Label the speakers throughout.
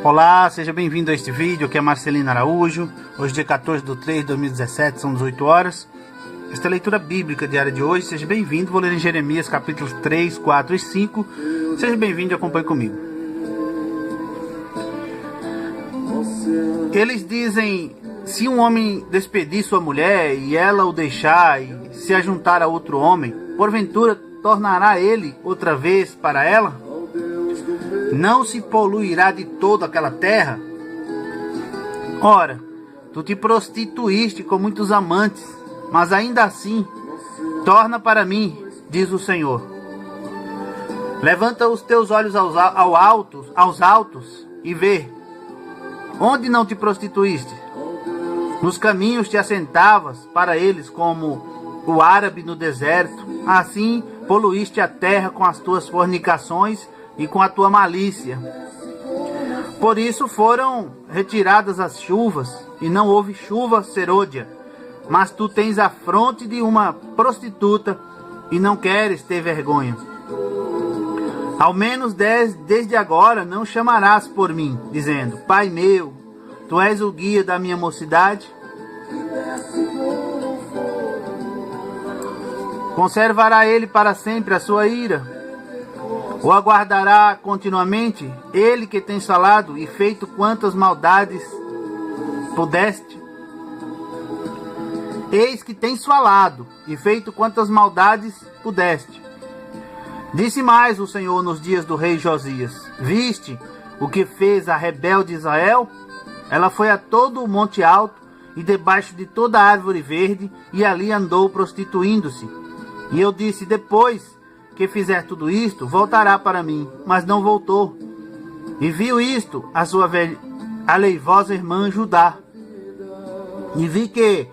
Speaker 1: Olá, seja bem-vindo a este vídeo, aqui é Marcelino Araújo. Hoje dia 14/3/2017, são 18 horas. Esta é a leitura bíblica diária de hoje, seja bem-vindo. Vou ler em Jeremias capítulos 3, 4 e 5. Seja bem-vindo e acompanhe comigo. Eles dizem: se um homem despedir sua mulher e ela o deixar e se ajuntar a outro homem, porventura tornará ele outra vez para ela? Não se poluirá de todo aquela terra? Ora, tu te prostituíste com muitos amantes, mas ainda assim, torna para mim, diz o Senhor. Levanta os teus olhos aos altos e vê. Onde não te prostituíste? Nos caminhos te assentavas para eles como o árabe no deserto. Assim poluíste a terra com as tuas fornicações e com a tua malícia. Por isso foram retiradas as chuvas, e não houve chuva serôdia. Mas tu tens a fronte de uma prostituta, e não queres ter vergonha. Ao menos desde agora não chamarás por mim, dizendo: Pai meu, tu és o guia da minha mocidade? Conservará ele para sempre a sua ira? Ou aguardará continuamente, ele que tens falado e feito quantas maldades pudeste? Eis que tens falado e feito quantas maldades pudeste. Disse mais o Senhor nos dias do rei Josias: viste o que fez a rebelde Israel? Ela foi a todo o monte alto e debaixo de toda a árvore verde, e ali andou prostituindo-se. E eu disse: depois que fizer tudo isto, voltará para mim. Mas não voltou. E viu isto a sua aleivosa irmã Judá. E vi que,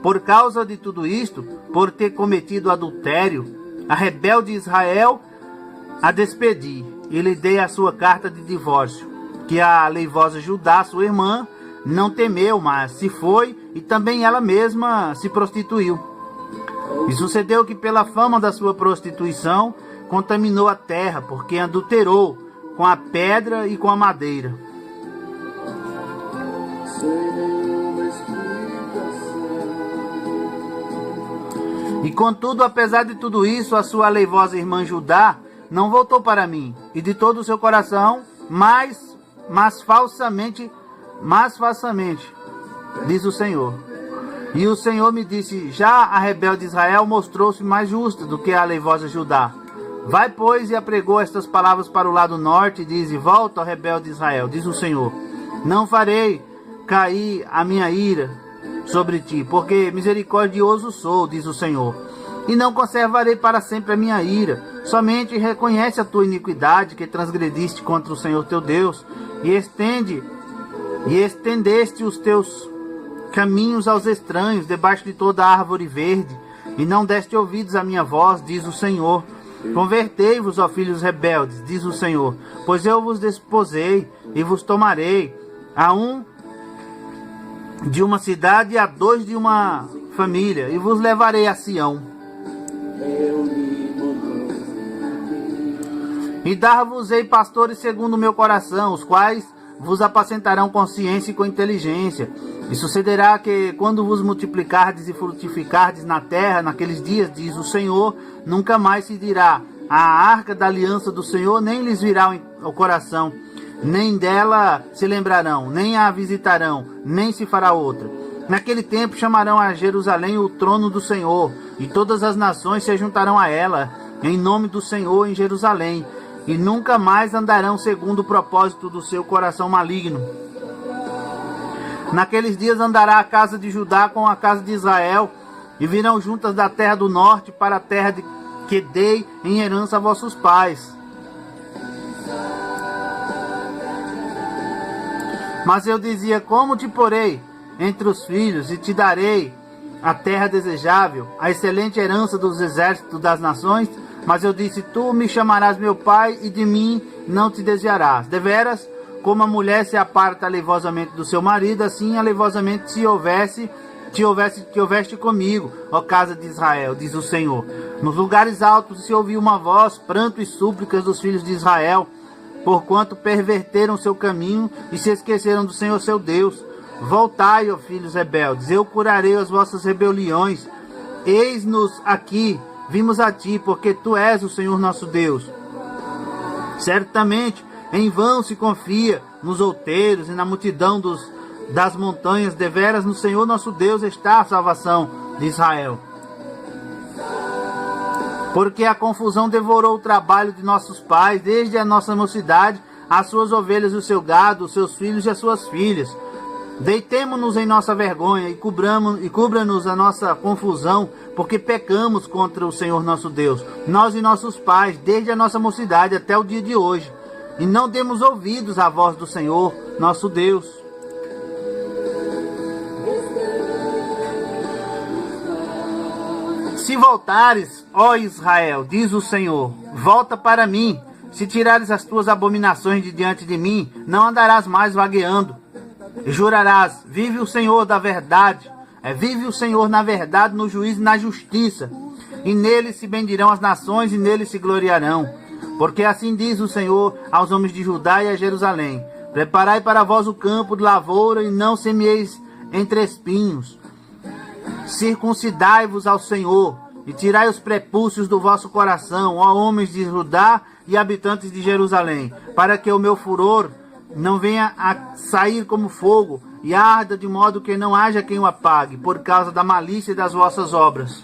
Speaker 1: por causa de tudo isto, por ter cometido adultério, a rebelde Israel a despedi, e lhe dei a sua carta de divórcio. Que a aleivosa Judá, sua irmã, não temeu, mas se foi, e também ela mesma se prostituiu. E sucedeu que pela fama da sua prostituição contaminou a terra, porque adulterou com a pedra e com a madeira. E contudo, apesar de tudo isso, a sua aleivosa irmã Judá não voltou para mim, e de todo o seu coração, mas falsamente, diz o Senhor. E o Senhor me disse: já a rebelde Israel mostrou-se mais justa do que a aleivosa Judá. Vai, pois, e apregou estas palavras para o lado norte, e diz: volta, ó rebelde Israel, diz o Senhor. Não farei cair a minha ira sobre ti, porque misericordioso sou, diz o Senhor. E não conservarei para sempre a minha ira. Somente reconhece a tua iniquidade, que transgrediste contra o Senhor teu Deus, e estendeste os teus caminhos aos estranhos, debaixo de toda a árvore verde, e não deste ouvidos à minha voz, diz o Senhor. Convertei-vos, ó filhos rebeldes, diz o Senhor, pois eu vos desposei e vos tomarei, a um de uma cidade e a dois de uma família, e vos levarei a Sião. E dar-vos-ei pastores segundo o meu coração, os quais vos apacentarão com ciência e com inteligência. E sucederá que, quando vos multiplicardes e frutificardes na terra, naqueles dias, diz o Senhor, nunca mais se dirá: a arca da aliança do Senhor, nem lhes virá ao coração, nem dela se lembrarão, nem a visitarão, nem se fará outra. Naquele tempo chamarão a Jerusalém o trono do Senhor, e todas as nações se juntarão a ela, em nome do Senhor em Jerusalém, e nunca mais andarão segundo o propósito do seu coração maligno. Naqueles dias andará a casa de Judá com a casa de Israel, e virão juntas da terra do norte para a terra que dei em herança a vossos pais. Mas eu dizia: como te porei entre os filhos, e te darei a terra desejável, a excelente herança dos exércitos das nações? Mas eu disse: tu me chamarás meu pai, e de mim não te desviarás. Deveras, como a mulher se aparta aleivosamente do seu marido, assim aleivosamente te houveste comigo, ó casa de Israel, diz o Senhor. Nos lugares altos se ouviu uma voz, pranto e súplicas dos filhos de Israel. porquanto perverteram seu caminho e se esqueceram do Senhor seu Deus. Voltai, ó filhos rebeldes, eu curarei as vossas rebeliões. Eis-nos aqui, vimos a ti, porque tu és o Senhor nosso Deus. Certamente, em vão se confia nos outeiros e na multidão das montanhas, deveras no Senhor nosso Deus está a salvação de Israel. Porque a confusão devorou o trabalho de nossos pais, desde a nossa mocidade, as suas ovelhas, o seu gado, os seus filhos e as suas filhas. Deitemo-nos em nossa vergonha e cubra-nos a nossa confusão, porque pecamos contra o Senhor nosso Deus, nós e nossos pais, desde a nossa mocidade até o dia de hoje. E não demos ouvidos à voz do Senhor nosso Deus. Se voltares, ó Israel, diz o Senhor, volta para mim. Se tirares as tuas abominações de diante de mim, não andarás mais vagueando. E jurarás, vive o Senhor da verdade, vive o Senhor na verdade, no juízo e na justiça. E nele se bendirão as nações e nele se gloriarão. Porque assim diz o Senhor aos homens de Judá e a Jerusalém: preparai para vós o campo de lavoura e não semieis entre espinhos. Circuncidai-vos ao Senhor e tirai os prepúcios do vosso coração, ó homens de Judá e habitantes de Jerusalém, para que o meu furor não venha a sair como fogo e arda de modo que não haja quem o apague, por causa da malícia das vossas obras.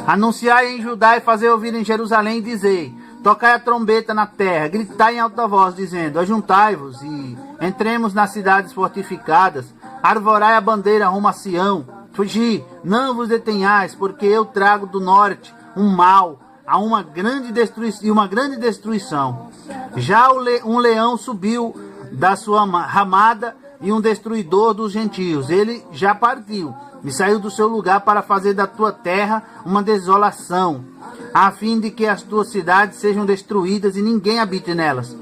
Speaker 1: Anunciai em Judá e fazei ouvir em Jerusalém, e dizei: tocai a trombeta na terra, gritai em alta voz, dizendo: ajuntai-vos e entremos nas cidades fortificadas, arvorai a bandeira rumo a Sião, fugi, não vos detenhais, porque eu trago do norte um mal, a uma grande destruição. Já um leão subiu da sua ramada e um destruidor dos gentios. Ele já partiu e saiu do seu lugar para fazer da tua terra uma desolação, a fim de que as tuas cidades sejam destruídas e ninguém habite nelas.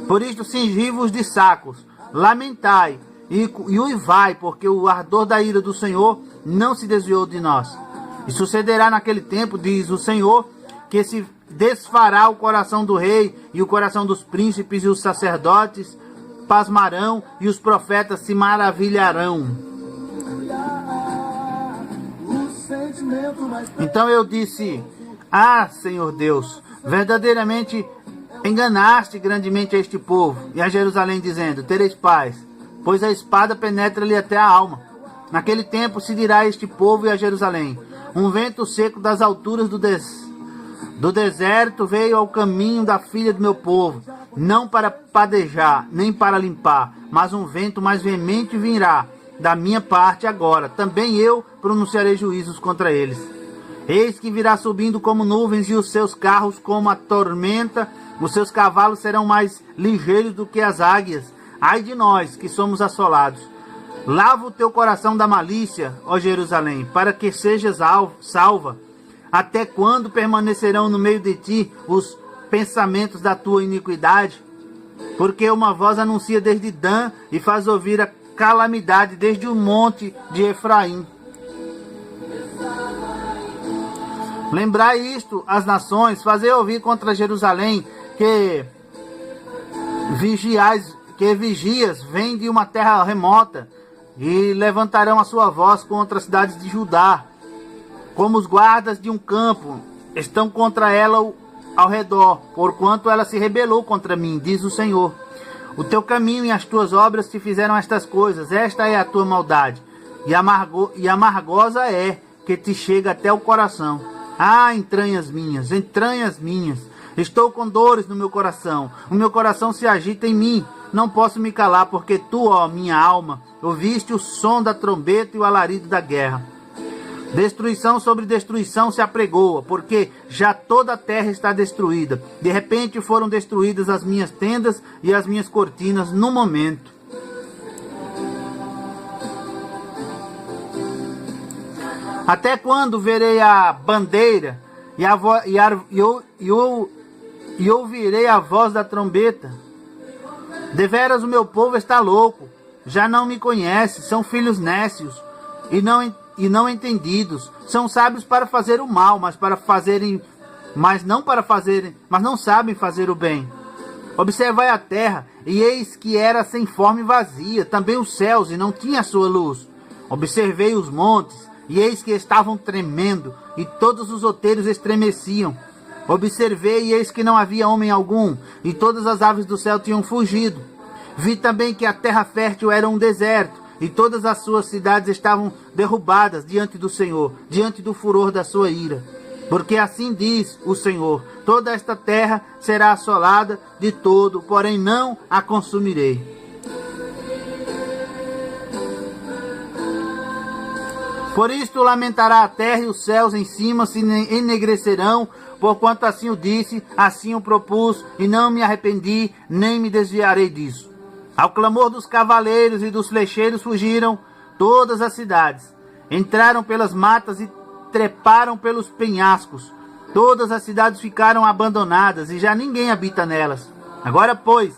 Speaker 1: Por isto cingi-vos de sacos, lamentai e uivai, porque o ardor da ira do Senhor não se desviou de nós. E sucederá naquele tempo, diz o Senhor, que se desfará o coração do rei e o coração dos príncipes, e os sacerdotes pasmarão e os profetas se maravilharão. Então eu disse: ah, Senhor Deus, verdadeiramente enganaste grandemente a este povo e a Jerusalém, dizendo: tereis paz, pois a espada penetra-lhe até a alma. Naquele tempo se dirá a este povo e a Jerusalém: um vento seco das alturas do deserto veio ao caminho da filha do meu povo, não para padejar, nem para limpar, mas um vento mais veemente virá da minha parte agora. Também eu pronunciarei juízos contra eles. Eis que virá subindo como nuvens, e os seus carros como a tormenta, os seus cavalos serão mais ligeiros do que as águias. Ai de nós, que somos assolados. Lava o teu coração da malícia, ó Jerusalém, para que sejas salva. Até quando permanecerão no meio de ti os pensamentos da tua iniquidade? Porque uma voz anuncia desde Dan e faz ouvir a calamidade desde o monte de Efraim. Lembrai isto, as nações, fazei ouvir contra Jerusalém, que vigias vêm de uma terra remota, e levantarão a sua voz contra as cidades de Judá. Como os guardas de um campo estão contra ela ao redor, porquanto ela se rebelou contra mim, diz o Senhor. O teu caminho e as tuas obras te fizeram estas coisas, esta é a tua maldade, e amargosa é, que te chega até o coração. Ah, entranhas minhas, estou com dores no meu coração, o meu coração se agita em mim, não posso me calar, porque tu, ó minha alma, ouviste o som da trombeta e o alarido da guerra. Destruição sobre destruição se apregoa, porque já toda a terra está destruída. De repente foram destruídas as minhas tendas e as minhas cortinas num momento. Até quando verei a bandeira e ouvirei a voz da trombeta? Deveras o meu povo está louco, já não me conhece, são filhos nécios e não entendidos, são sábios para fazer o mal, mas para fazerem mas não sabem fazer o bem. Observai a terra, e eis que era sem forma e vazia, também os céus, e não tinha a sua luz. Observei os montes, e eis que estavam tremendo, e todos os outeiros estremeciam. Observei, e eis que não havia homem algum, e todas as aves do céu tinham fugido. Vi também que a terra fértil era um deserto, e todas as suas cidades estavam derrubadas diante do Senhor, diante do furor da sua ira. Porque assim diz o Senhor: toda esta terra será assolada de todo, porém não a consumirei. Por isto lamentará a terra e os céus em cima se enegrecerão, porquanto assim o disse, assim o propus, e não me arrependi, nem me desviarei disso. Ao clamor dos cavaleiros e dos flecheiros fugiram todas as cidades, entraram pelas matas e treparam pelos penhascos. Todas as cidades ficaram abandonadas e já ninguém habita nelas. Agora, pois,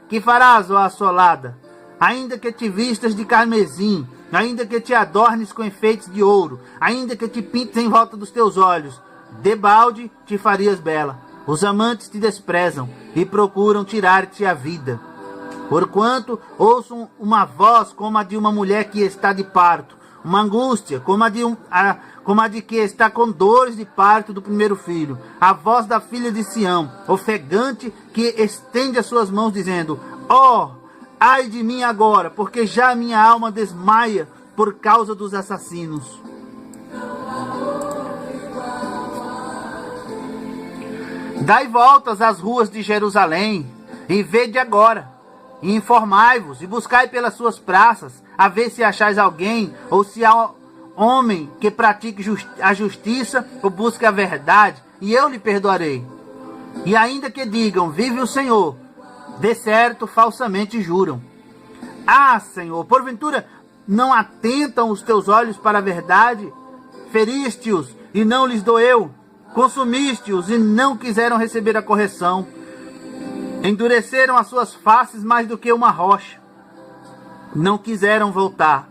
Speaker 1: que farás, ó assolada? Ainda que te vistas de carmesim, ainda que te adornes com enfeites de ouro, ainda que te pintes em volta dos teus olhos, debalde te farias bela. Os amantes te desprezam e procuram tirar-te a vida. Porquanto ouço uma voz como a de uma mulher que está de parto, uma angústia como a de que está com dores de parto do primeiro filho, a voz da filha de Sião, ofegante, que estende as suas mãos dizendo: ó, ai de mim agora, porque já minha alma desmaia por causa dos assassinos. Dai voltas às ruas de Jerusalém, e vede agora, e informai-vos, e buscai pelas suas praças, a ver se achais alguém, ou se há homem que pratique a justiça, ou busque a verdade, e eu lhe perdoarei. E ainda que digam: vive o Senhor, de certo falsamente juram. Ah, Senhor, porventura não atentam os teus olhos para a verdade? Feriste-os e não lhes doeu, consumiste-os e não quiseram receber a correção. Endureceram as suas faces mais do que uma rocha, não quiseram voltar.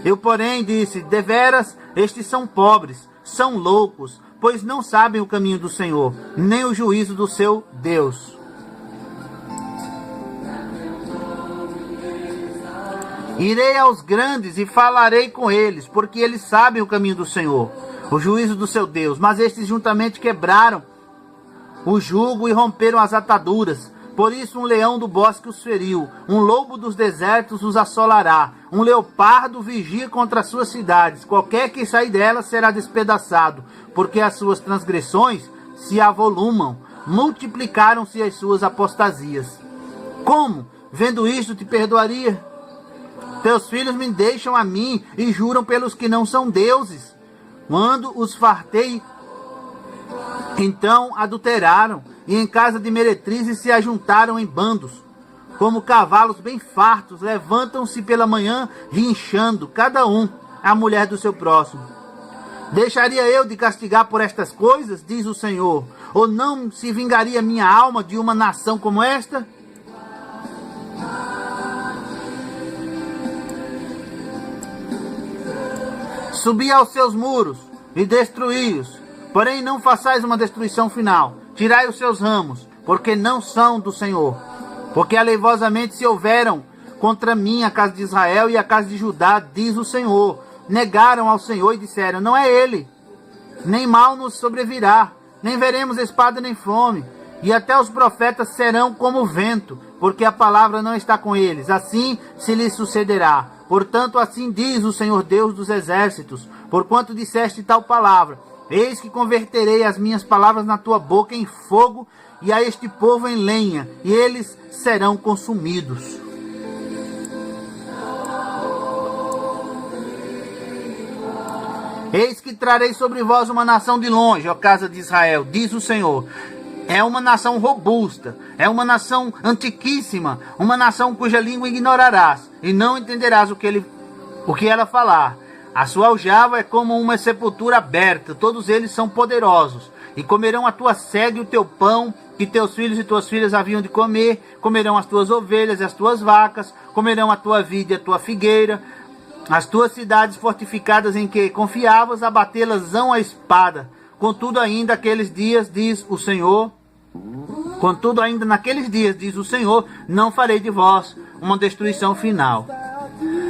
Speaker 1: Eu, porém, disse: deveras, estes são pobres, são loucos, pois não sabem o caminho do Senhor, nem o juízo do seu Deus. Irei aos grandes e falarei com eles, porque eles sabem o caminho do Senhor, o juízo do seu Deus. Mas estes juntamente quebraram o jugo e romperam as ataduras. Por isso um leão do bosque os feriu, um lobo dos desertos os assolará, um leopardo vigia contra as suas cidades. Qualquer que sair delas será despedaçado, porque as suas transgressões se avolumam, multiplicaram-se as suas apostasias. Como, vendo isto, te perdoaria? Teus filhos me deixam a mim e juram pelos que não são deuses. Quando os fartei, então adulteraram, e em casa de meretrizes se ajuntaram em bandos. Como cavalos bem fartos, levantam-se pela manhã, rinchando, cada um a mulher do seu próximo. Deixaria eu de castigar por estas coisas, diz o Senhor, ou não se vingaria minha alma de uma nação como esta? Subi aos seus muros e destruí-os, porém não façais uma destruição final. Tirai os seus ramos, porque não são do Senhor. Porque aleivosamente se houveram contra mim a casa de Israel e a casa de Judá, diz o Senhor. Negaram ao Senhor e disseram: não é ele, nem mal nos sobrevirá, nem veremos espada nem fome. E até os profetas serão como o vento, porque a palavra não está com eles. Assim se lhes sucederá. Portanto, assim diz o Senhor Deus dos exércitos: porquanto disseste tal palavra, eis que converterei as minhas palavras na tua boca em fogo, e a este povo em lenha, e eles serão consumidos. Eis que trarei sobre vós uma nação de longe, ó casa de Israel, diz o Senhor. É uma nação robusta, é uma nação antiquíssima, uma nação cuja língua ignorarás, e não entenderás o que ela falar. A sua aljava é como uma sepultura aberta, todos eles são poderosos, e comerão a tua sede e o teu pão, que teus filhos e tuas filhas haviam de comer, comerão as tuas ovelhas e as tuas vacas, comerão a tua vide e a tua figueira, as tuas cidades fortificadas em que confiavas, abatê-las-ão a espada. Contudo ainda aqueles dias, diz o Senhor, contudo ainda naqueles dias, diz o Senhor, não farei de vós uma destruição final.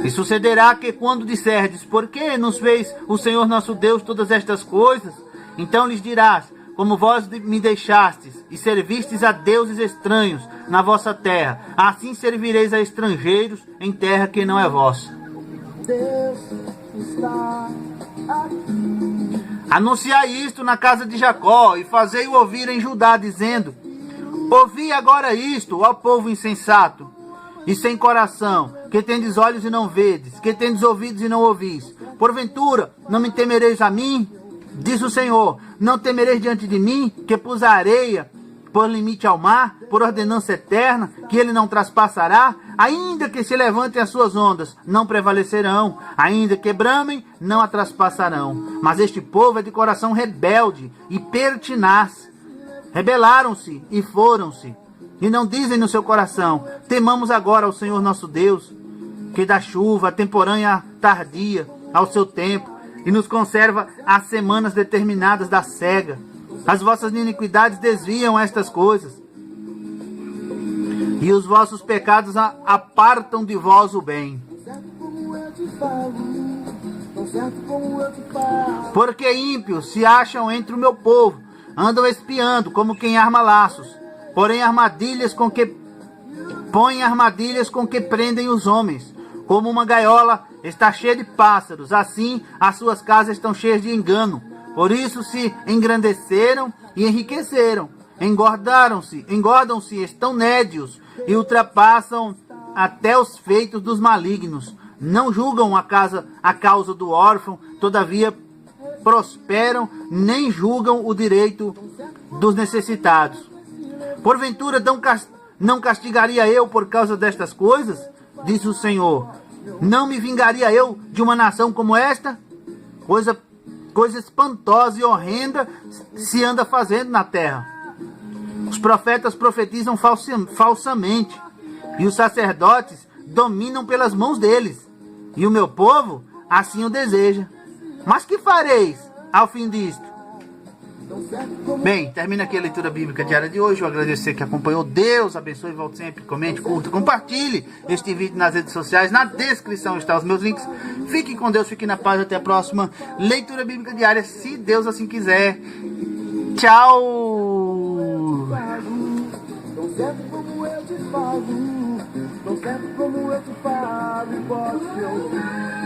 Speaker 1: E sucederá que quando disserdes, por que nos fez o Senhor nosso Deus todas estas coisas? Então lhes dirás, como vós me deixastes e servistes a deuses estranhos na vossa terra, assim servireis a estrangeiros em terra que não é vossa. Anunciai isto na casa de Jacó e fazei-o ouvir em Judá, dizendo, ouvi agora isto, ó povo insensato e sem coração, que tendes olhos e não vedes, que tendes ouvidos e não ouvis. Porventura, não me temereis a mim? Diz o Senhor, não temereis diante de mim, que pus a areia por limite ao mar, por ordenança eterna, que ele não traspassará? Ainda que se levantem as suas ondas, não prevalecerão. Ainda que bramem, não a traspassarão. Mas este povo é de coração rebelde e pertinaz. Rebelaram-se e foram-se. E não dizem no seu coração, temamos agora ao Senhor nosso Deus, que dá chuva temporânea tardia ao seu tempo, e nos conserva as semanas determinadas da cega. As vossas iniquidades desviam estas coisas, e os vossos pecados apartam de vós o bem. Porque ímpios se acham entre o meu povo, andam espiando como quem arma laços, porém põem armadilhas com que prendem os homens. Como uma gaiola está cheia de pássaros, assim as suas casas estão cheias de engano. Por isso se engrandeceram e enriqueceram, engordam-se, estão nédios e ultrapassam até os feitos dos malignos. Não julgam a causa do órfão, todavia prosperam, nem julgam o direito dos necessitados. Porventura não castigaria eu por causa destas coisas? Diz o Senhor. Não me vingaria eu de uma nação como esta? Coisa espantosa e horrenda se anda fazendo na terra. Os profetas profetizam falsamente, e os sacerdotes dominam pelas mãos deles, e o meu povo assim o deseja. Mas que fareis ao fim disto? Bem, termina aqui a leitura bíblica diária de hoje. Eu agradecer que acompanhou. Deus abençoe, volte sempre, comente, curta, compartilhe este vídeo nas redes sociais. Na descrição estão os meus links. Fiquem com Deus, fiquem na paz. Até a próxima leitura bíblica diária, se Deus assim quiser. Tchau! Tão certo como eu te falo, tão certo como eu te falo, e pode ouvir.